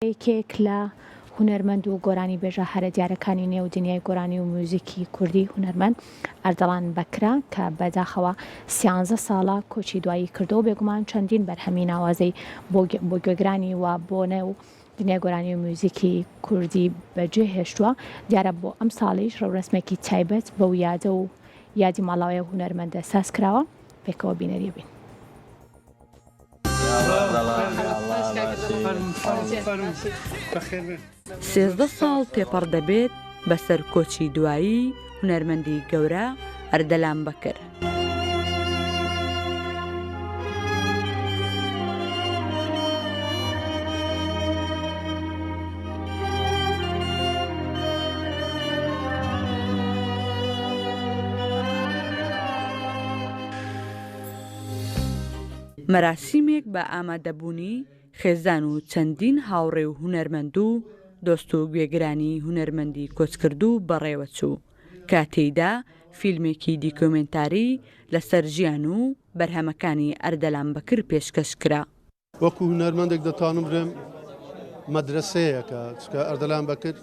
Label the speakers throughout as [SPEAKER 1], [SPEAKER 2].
[SPEAKER 1] یەکێک لە هونەرمەند و گۆرانی بێژە هەرە دیارەکانی نێو دنیای گۆرانی و موزیکی کوردی هونەرمەند ئەردەڵان بەکرا کە بەداخەوە 13 ساڵە کۆچی دوایی کردەوە بێگومان چەندین بەرهەمی ناوازەی بۆ گوێگرانی و بۆ نێو دنیای گۆرانی و موزیکی کوردی بەجێ هێشتووە. دیارە بۆ ئەم ساڵیش ڕەورەسمێکی تایبەت بەو یادە و یادی ماڵاوی هونەرمەندە ساز کراوە. پێکەوە بینەریە بین.
[SPEAKER 2] 13 ساڵ تێپەڕ دەبێت بەسەر کۆچی دوایی هونەرمەندی گەورە ئەردەلان بەکر. مەراسیمێک بە ئامادەبوونی خێزان و چەندین هاوڕێ و هونەرمەند و دۆست و گوێگرانی هونەرمەندی کۆچکرد و بەڕێوەچوو کە تێیدا فیلمێکی دیکۆمنتاری لەسەر ژیان و بەرهەمەکانی ئەردەلان بەکر پێشکەش کرا.
[SPEAKER 3] وەکو هونەرمەندێک دەتوانم بڵێم مەدرسەیەکە چکە ئەردەلان بەکر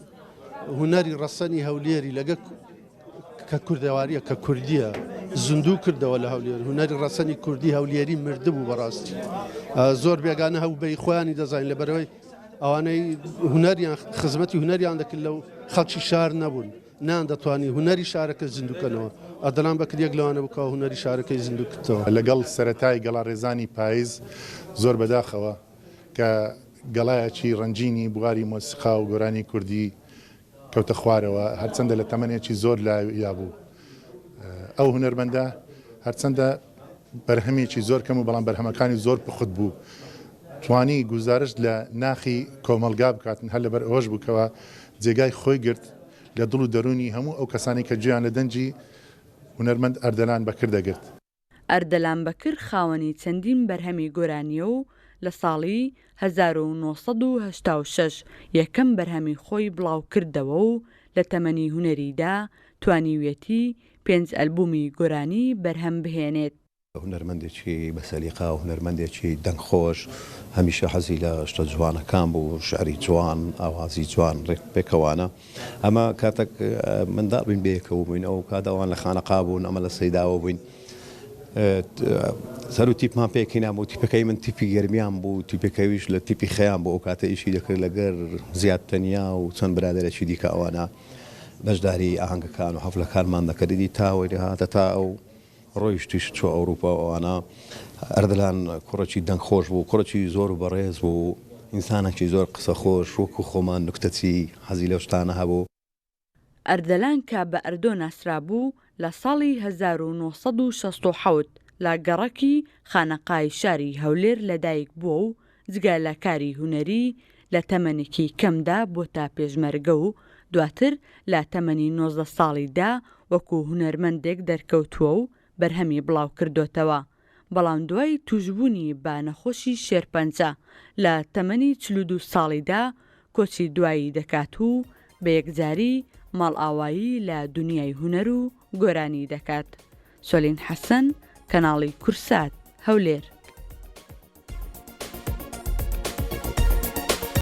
[SPEAKER 3] هونەری ڕەسەنی هەولێری لەگە کە کوردەواریە کە کوردیە زندوو کردەوە لە هەولێر هونەری ڕەسەنی کوردی هەولێری مردبوو بەڕاستی زۆر بێگانە هەوبەی خۆیانی دەزانین لەبەرەوەی ئەوانەی هونەریان خزمەتی هونەریان دەکرد لەو خەڵکی شار نەبوون نان دەتوانی هونەری شارەکە زیندووکەنەوە ئەردەلان بەکر یەک لەوانە بکەوە هونەری شارەکەی زیندوو کردەوە.
[SPEAKER 4] لەگەڵ سەرەتای گەڵاڕێزانی پاییز زۆر بەداخەوە کە گەڵایەکی ڕەنجینی بواری مۆسیقا و گۆرانی کوردی کەوتە خوارەوە هەرچەندە لە تەمەنێکی زۆر لا بوو. ئەو هونەرمەندە هەرچەندە بەرهەمێکی زۆر کەم و بەڵام بەرهەمەکانی زۆر پخت بوو توانی گوزارش لە ناخی کۆمەلگا بکاتن هەر لەبەر ئەوەش بووکەوە جێگای خۆی گرت لە دڵ و دەرونی هەموو ئەو کەسانی کە گوێیان لە دەنجی هونەرمەند ئەردەلان بەکر دەگرت.
[SPEAKER 2] ئەردەلان بەکر خاوەنی چەندین بەرهەمی گۆرانیە و لە ساڵی 1986 یەکەم بەرهەمی خۆی بڵاو کردەوە و لە تەمەنی هونەریدا توانیوێتی 5 ئەلبومی گۆرانی بەرهەم بهێنێت.
[SPEAKER 5] هونەرمەندێکی بەسەلیقا و هونەرمەندێکی دەنگخۆش هەمیشە حەزی لە شتە جوانەکان بوو شعری جوان ئاوازی جوان ڕێک پێکەوانە ئەمە کاتێک منداڵ بووین بەیەکەوە بووین ئەو کاتەوان لە خانەقا بوون ئەمە لە سەیداوە بووین سەر و تیپمان پێکی نابوو تیپەکەی من تیپی گەرمیان بوو تیپەکەویش لە تیپی خەیان بوو ئەو کاتە ئیشی دەکرد لەگەر زیادتەنیا و چەند برادێکی دیکە ئەوانە بەشداری ئاهەنگەکان و هەفلەکانمان دەکردی تاوەی دەهاتە تا ئەو ڕۆیشتیش چۆ ئەوروپا ئەوانە ئەردەلان کوڕێکی دەنگخۆش بوو کوڕێکی زۆر بەڕێز بوو ئینسانێکی زۆر قسە خۆش وەکو خۆمان نوکتەچی حەزی لەو شتانە هەبوو.
[SPEAKER 2] ئەردەلان کە بە ئەردۆ ناسرا بوو لە ساڵی 1967 لە گەڕەکی خانەقای شاری هەولێر لەدایک بووە و جگە لە کاری هونەری لە تەمەنێکی کەمدا بۆتە پێشمەرگە و دواتر لە تەمەنی 19 ساڵیدا وەکو هونەرمەندێک دەرکەوتووە و بەرهەمی بڵاو کردوتەوە بەڵام دوای توشبوونی بە نەخۆشی شێرپەنجە لە تەمەنی 42 ساڵیدا کۆچی دوایی دەکات و بە یەکجاری ماڵئاوایی لە دنیای هونەر و گۆرانی دەکات. سۆلین حەسەن کەناڵی کورسات هەولێر.